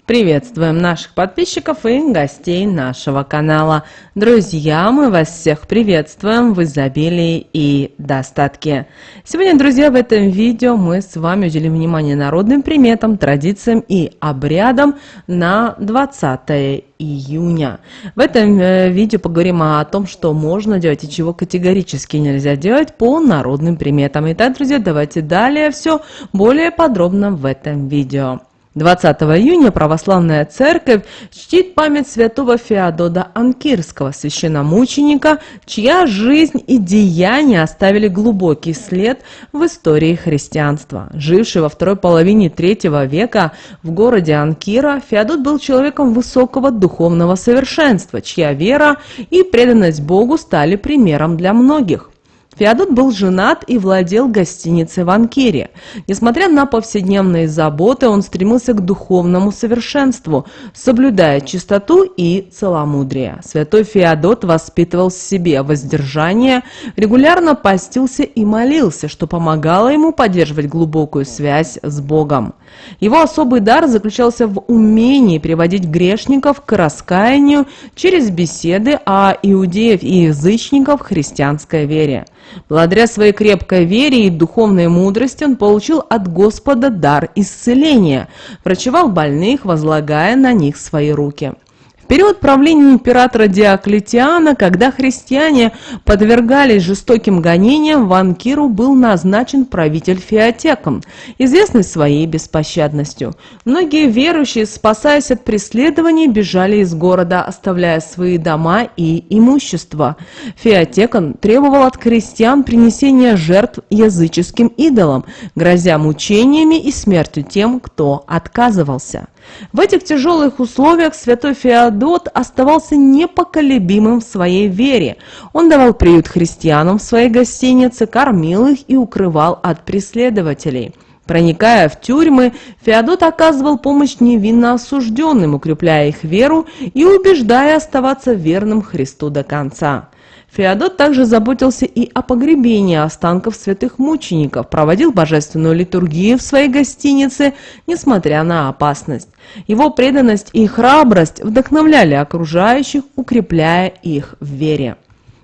Приветствуем наших подписчиков и гостей нашего канала. Друзья, мы вас всех приветствуем в изобилии и достатке. Сегодня, друзья, в этом видео мы с вами уделим внимание народным приметам, традициям и обрядам на 20 июня. В этом видео поговорим о том, что можно делать и чего категорически нельзя делать по народным приметам. Итак, друзья, давайте далее все более подробно в этом видео. 20 июня Православная Церковь чтит память святого Феодота Анкирского, священномученика, чья жизнь и деяния оставили глубокий след в истории христианства. Живший во второй половине III века в городе Анкира, Феодот был человеком высокого духовного совершенства, чья вера и преданность Богу стали примером для многих. Феодот был женат и владел гостиницей в Анкире. Несмотря на повседневные заботы, он стремился к духовному совершенству, соблюдая чистоту и целомудрие. Святой Феодот воспитывал в себе воздержание, регулярно постился и молился, что помогало ему поддерживать глубокую связь с Богом. Его особый дар заключался в умении приводить грешников к раскаянию через беседы о иудеев и язычников в христианской вере. Благодаря своей крепкой вере и духовной мудрости он получил от Господа дар исцеления, врачевал больных, возлагая на них свои руки. В период правления императора Диоклетиана, когда христиане подвергались жестоким гонениям, в Анкиру был назначен правитель Феотекон, известный своей беспощадностью. Многие верующие, спасаясь от преследований, бежали из города, оставляя свои дома и имущество. Феотекон требовал от христиан принесения жертв языческим идолам, грозя мучениями и смертью тем, кто отказывался. В этих тяжелых условиях святой Феодот оставался непоколебимым в своей вере. Он давал приют христианам в своей гостинице, кормил их и укрывал от преследователей. Проникая в тюрьмы, Феодот оказывал помощь невинно осужденным, укрепляя их веру и убеждая оставаться верным Христу до конца. Феодот также заботился и о погребении останков святых мучеников, проводил божественную литургию в своей гостинице, несмотря на опасность. Его преданность и храбрость вдохновляли окружающих, укрепляя их в вере.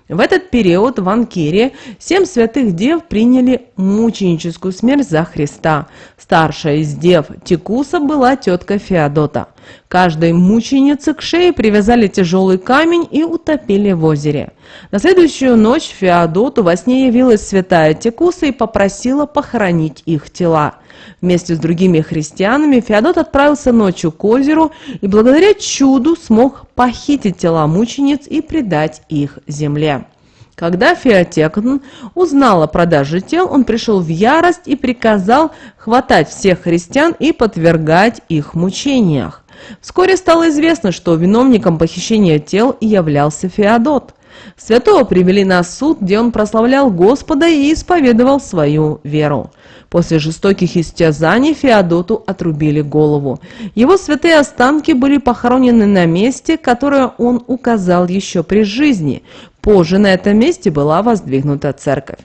В этот период в Анкире 7 святых дев приняли мученическую смерть за Христа. Старшая из дев Текуса была теткой Феодота. Каждой мученице к шее привязали тяжелый камень и утопили в озере. На следующую ночь Феодоту во сне явилась святая Текуса и попросила похоронить их тела. Вместе с другими христианами Феодот отправился ночью к озеру и благодаря чуду смог похитить тела мучениц и предать их земле. Когда Феотекон узнал о продаже тел, он пришел в ярость и приказал хватать всех христиан и подвергать их мучениях. Вскоре стало известно, что виновником похищения тел являлся Феодот. Святого привели на суд, где он прославлял Господа и исповедовал свою веру. После жестоких истязаний Феодоту отрубили голову. Его святые останки были похоронены на месте, которое он указал еще при жизни. Позже на этом месте была воздвигнута церковь.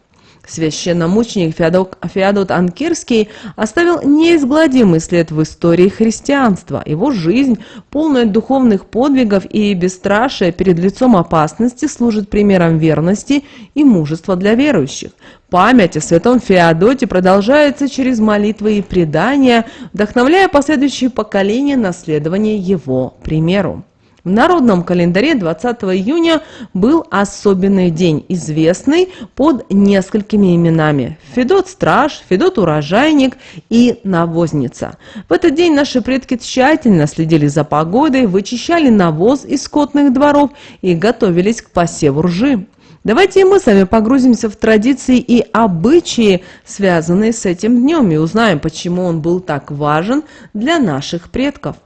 Священномученик Феодот Анкирский оставил неизгладимый след в истории христианства. Его жизнь, полная духовных подвигов и бесстрашия перед лицом опасности, служит примером верности и мужества для верующих. Память о святом Феодоте продолжается через молитвы и предания, вдохновляя последующие поколения на следование его примеру. В народном календаре 20 июня был особенный день, известный под несколькими именами: Федот-страж, Федот-урожайник и навозница. В этот день наши предки тщательно следили за погодой, вычищали навоз из скотных дворов и готовились к посеву ржи. Давайте и мы с вами погрузимся в традиции и обычаи, связанные с этим днем, и узнаем, почему он был так важен для наших предков.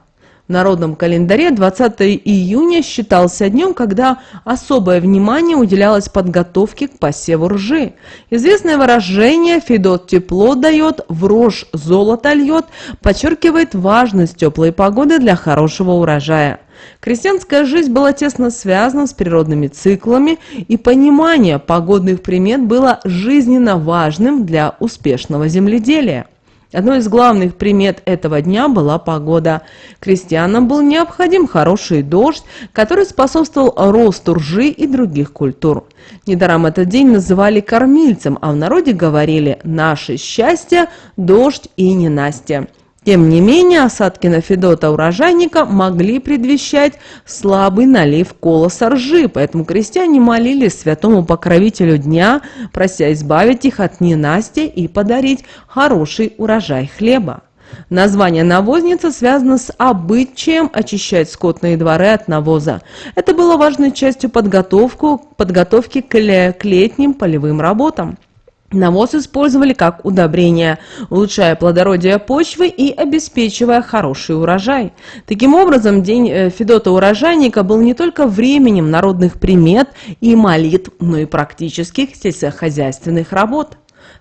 В народном календаре 20 июня считался днем, когда особое внимание уделялось подготовке к посеву ржи. Известное выражение «Федот тепло дает, в рожь золото льет» подчеркивает важность теплой погоды для хорошего урожая. Крестьянская жизнь была тесно связана с природными циклами, и понимание погодных примет было жизненно важным для успешного земледелия. Одной из главных примет этого дня была погода. Крестьянам был необходим хороший дождь, который способствовал росту ржи и других культур. Недаром этот день называли кормильцем, а в народе говорили «наше счастье, дождь и ненастье». Тем не менее, осадки на Федота урожайника могли предвещать слабый налив колоса ржи, поэтому крестьяне молились святому покровителю дня, прося избавить их от ненастья и подарить хороший урожай хлеба. Название навозницы связано с обычаем очищать скотные дворы от навоза. Это было важной частью подготовки к летним полевым работам. Навоз использовали как удобрение, улучшая плодородие почвы и обеспечивая хороший урожай. Таким образом, день Федота урожайника был не только временем народных примет и молитв, но и практических сельскохозяйственных работ.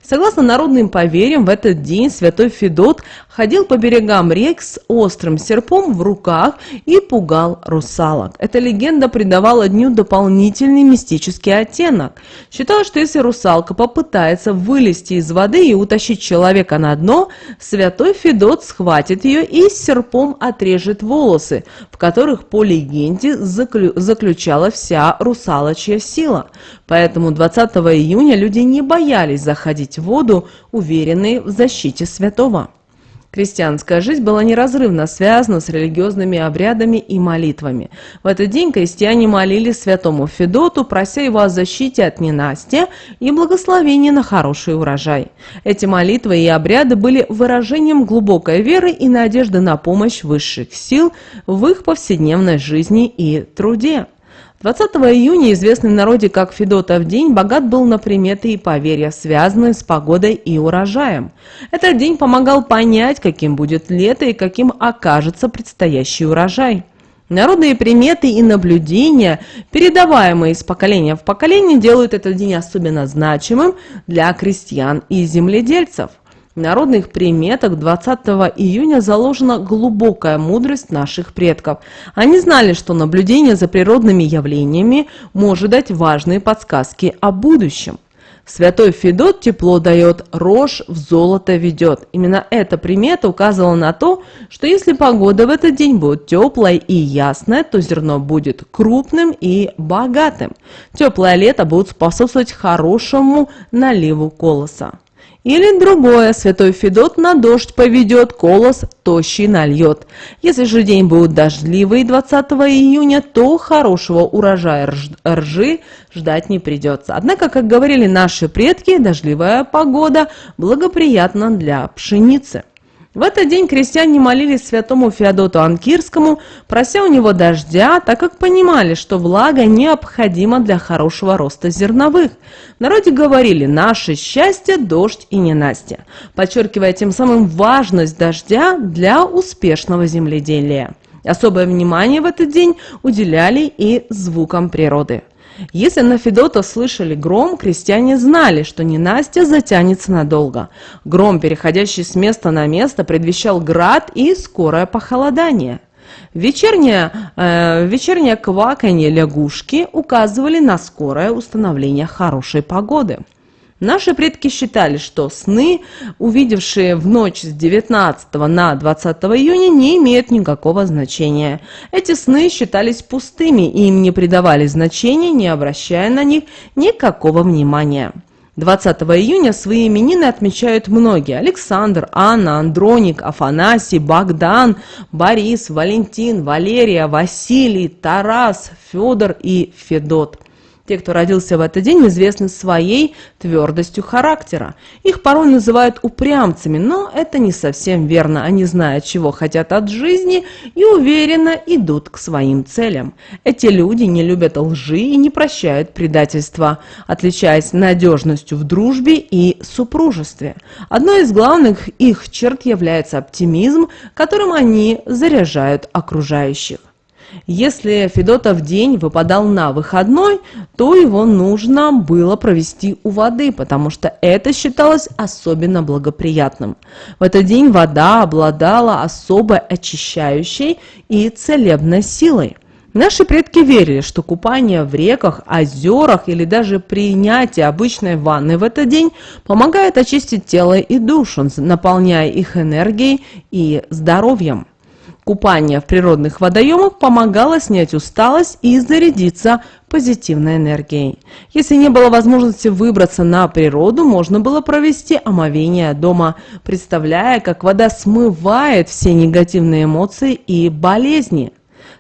Согласно народным поверьям, в этот день святой Федот ходил по берегам рек с острым серпом в руках и пугал русалок. Эта легенда придавала дню дополнительный мистический оттенок. Считалось, что если русалка попытается вылезти из воды и утащить человека на дно, святой Федот схватит ее и с серпом отрежет волосы, в которых, по легенде, заключала вся русалочья сила. Поэтому 20 июня люди не боялись заходить в воду, уверенные в защите святого. Крестьянская жизнь была неразрывно связана с религиозными обрядами и молитвами. В этот день крестьяне молились святому Федоту, прося его о защите от ненастья и благословения на хороший урожай. Эти молитвы и обряды были выражением глубокой веры и надежды на помощь высших сил в их повседневной жизни и труде. 20 июня, известный в народе как Федотов день, богат был на приметы и поверья, связанные с погодой и урожаем. Этот день помогал понять, каким будет лето и каким окажется предстоящий урожай. Народные приметы и наблюдения, передаваемые из поколения в поколение, делают этот день особенно значимым для крестьян и земледельцев. В народных приметах 20 июня заложена глубокая мудрость наших предков. Они знали, что наблюдение за природными явлениями может дать важные подсказки о будущем. Святой Федот тепло дает, рожь в золото ведет. Именно эта примета указывала на то, что если погода в этот день будет теплая и ясная, то зерно будет крупным и богатым. Теплое лето будет способствовать хорошему наливу колоса. Или другое, святой Федот на дождь поведет, колос тощий нальет. Если же день будет дождливый 20 июня, то хорошего урожая ржи ждать не придется. Однако, как говорили наши предки, дождливая погода благоприятна для пшеницы. В этот день крестьяне молились святому Феодоту Анкирскому, прося у него дождя, так как понимали, что влага необходима для хорошего роста зерновых. В народе говорили «наше счастье, дождь и ненастье», подчеркивая тем самым важность дождя для успешного земледелия. Особое внимание в этот день уделяли и звукам природы. Если на Федота слышали гром, крестьяне знали, что ненастье затянется надолго. Гром, переходящий с места на место, предвещал град и скорое похолодание. Вечернее кваканье лягушки указывали на скорое установление хорошей погоды. Наши предки считали, что сны, увидевшие в ночь с 19 на 20 июня, не имеют никакого значения. Эти сны считались пустыми, и им не придавали значения, не обращая на них никакого внимания. 20 июня свои именины отмечают многие: Александр, Анна, Андроник, Афанасий, Богдан, Борис, Валентин, Валерия, Василий, Тарас, Федор и Федот. Те, кто родился в этот день, известны своей твердостью характера. Их порой называют упрямцами, но это не совсем верно. Они знают, чего хотят от жизни, и уверенно идут к своим целям. Эти люди не любят лжи и не прощают предательства, отличаясь надежностью в дружбе и супружестве. Одной из главных их черт является оптимизм, которым они заряжают окружающих. Если Федотов день выпадал на выходной, то его нужно было провести у воды, потому что это считалось особенно благоприятным. В этот день вода обладала особой очищающей и целебной силой. Наши предки верили, что купание в реках, озерах или даже принятие обычной ванны в этот день помогает очистить тело и душу, наполняя их энергией и здоровьем. Купание в природных водоемах помогало снять усталость и зарядиться позитивной энергией. Если не было возможности выбраться на природу, можно было провести омовение дома, представляя, как вода смывает все негативные эмоции и болезни.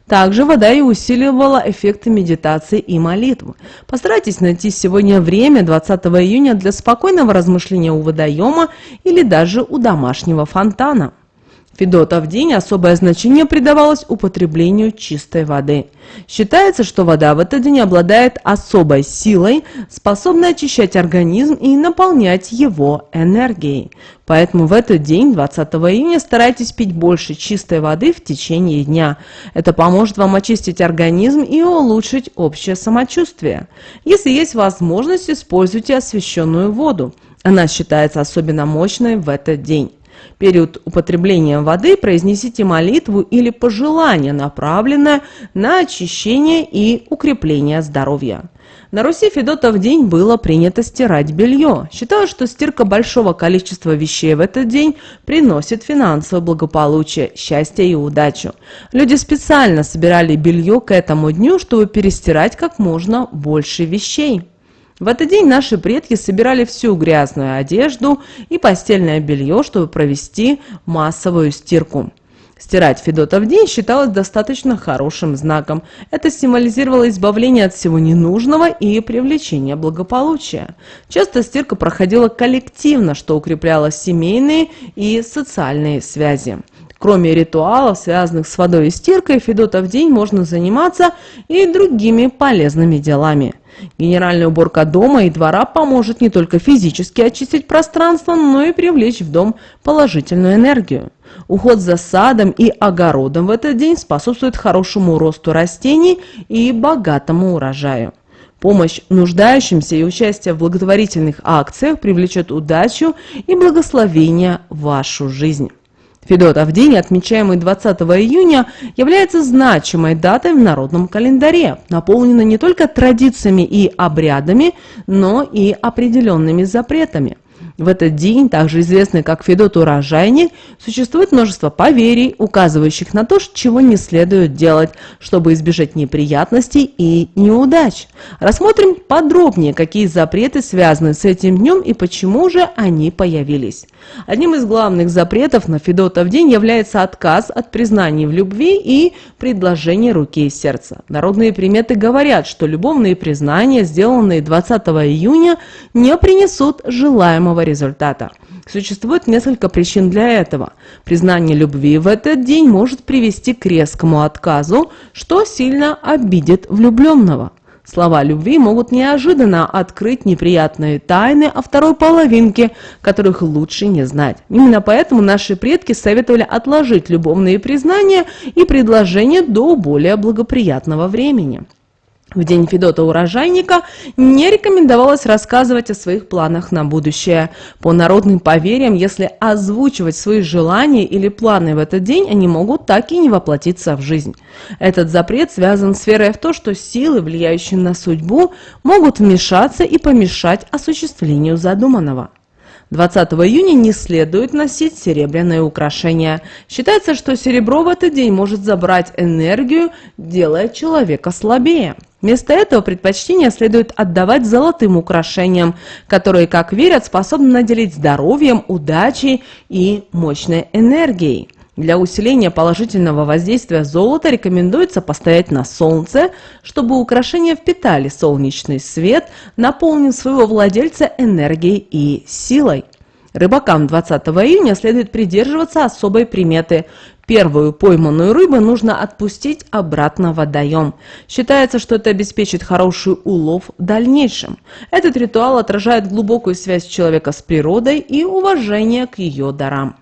Также вода и усиливала эффекты медитации и молитвы. Постарайтесь найти сегодня время, 20 июня, для спокойного размышления у водоема или даже у домашнего фонтана. В Федотов день особое значение придавалось употреблению чистой воды. Считается, что вода в этот день обладает особой силой, способной очищать организм и наполнять его энергией. Поэтому в этот день, 20 июня, старайтесь пить больше чистой воды в течение дня. Это поможет вам очистить организм и улучшить общее самочувствие. Если есть возможность, используйте освященную воду. Она считается особенно мощной в этот день. В период употребления воды произнесите молитву или пожелание, направленное на очищение и укрепление здоровья. На Руси в Федотов день было принято стирать белье. Считаю, что стирка большого количества вещей в этот день приносит финансовое благополучие, счастье и удачу. Люди специально собирали белье к этому дню, чтобы перестирать как можно больше вещей. В этот день наши предки собирали всю грязную одежду и постельное белье, чтобы провести массовую стирку. Стирать в Федотов день считалось достаточно хорошим знаком. Это символизировало избавление от всего ненужного и привлечение благополучия. Часто стирка проходила коллективно, что укрепляло семейные и социальные связи. Кроме ритуалов, связанных с водой и стиркой, в Федотов день можно заниматься и другими полезными делами. Генеральная уборка дома и двора поможет не только физически очистить пространство, но и привлечь в дом положительную энергию. Уход за садом и огородом в этот день способствует хорошему росту растений и богатому урожаю. Помощь нуждающимся и участие в благотворительных акциях привлечет удачу и благословение в вашу жизнь. Федотов день, отмечаемый 20 июня, является значимой датой в народном календаре, наполненной не только традициями и обрядами, но и определенными запретами. В этот день, также известный как Федот-урожайник, существует множество поверий, указывающих на то, чего не следует делать, чтобы избежать неприятностей и неудач. Рассмотрим подробнее, какие запреты связаны с этим днем и почему же они появились. Одним из главных запретов на Федотов день является отказ от признаний в любви и предложения руки и сердца. Народные приметы говорят, что любовные признания, сделанные 20 июня, не принесут желаемого результата. Существует несколько причин для этого. Признание любви в этот день может привести к резкому отказу, что сильно обидит влюбленного. Слова любви могут неожиданно открыть неприятные тайны о второй половинке, которых лучше не знать. Именно поэтому наши предки советовали отложить любовные признания и предложения до более благоприятного времени. В день Федота-урожайника не рекомендовалось рассказывать о своих планах на будущее. По народным поверьям, если озвучивать свои желания или планы в этот день, они могут так и не воплотиться в жизнь. Этот запрет связан с верой в то, что силы, влияющие на судьбу, могут вмешаться и помешать осуществлению задуманного. 20 июня не следует носить серебряные украшения. Считается, что серебро в этот день может забрать энергию, делая человека слабее. Вместо этого предпочтение следует отдавать золотым украшениям, которые, как верят, способны наделить здоровьем, удачей и мощной энергией. Для усиления положительного воздействия золота рекомендуется постоять на солнце, чтобы украшения впитали солнечный свет, наполнив своего владельца энергией и силой. Рыбакам 20 июня следует придерживаться особой приметы. Первую пойманную рыбу нужно отпустить обратно в водоем. Считается, что это обеспечит хороший улов в дальнейшем. Этот ритуал отражает глубокую связь человека с природой и уважение к ее дарам.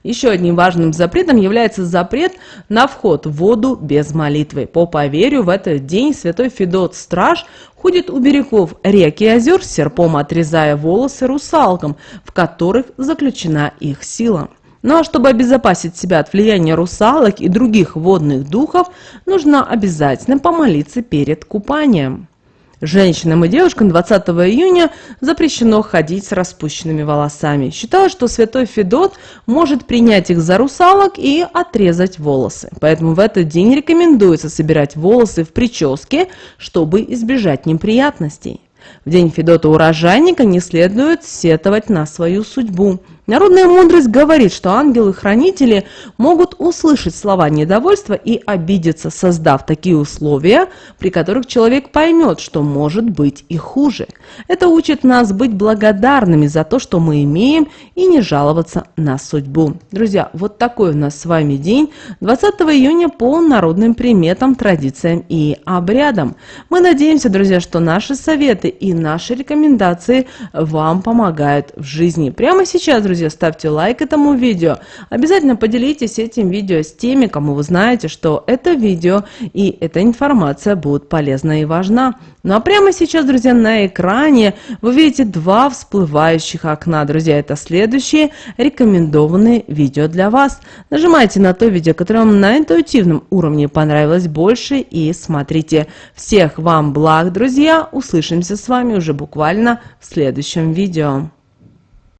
Еще одним важным запретом является запрет на вход в воду без молитвы. По поверью, в этот день святой Федот-страж ходит у берегов рек и озер с серпом, отрезая волосы русалкам, в которых заключена их сила. Ну а чтобы обезопасить себя от влияния русалок и других водных духов, нужно обязательно помолиться перед купанием. Женщинам и девушкам 20 июня запрещено ходить с распущенными волосами. Считалось, что святой Федот может принять их за русалок и отрезать волосы. Поэтому в этот день рекомендуется собирать волосы в прическе, чтобы избежать неприятностей. В день Федота урожайника не следует сетовать на свою судьбу. Народная мудрость говорит, что ангелы-хранители могут услышать слова недовольства и обидеться, создав такие условия, при которых человек поймет, что может быть и хуже. Это учит нас быть благодарными за то, что мы имеем, и не жаловаться на судьбу. Друзья, вот такой у нас с вами день, 20 июня, по народным приметам, традициям и обрядам. Мы надеемся, друзья, что наши советы и наши рекомендации вам помогают в жизни. Прямо сейчас, друзья, ставьте лайк этому видео. Обязательно поделитесь этим видео с теми, кому вы знаете, что это видео и эта информация будут полезна и важна. Ну а прямо сейчас, друзья, на экране вы видите два всплывающих окна. Друзья, это следующие рекомендованные видео для вас. Нажимайте на то видео, которое вам на интуитивном уровне понравилось больше, и смотрите. Всех вам благ, друзья. Услышимся с вами уже буквально в следующем видео.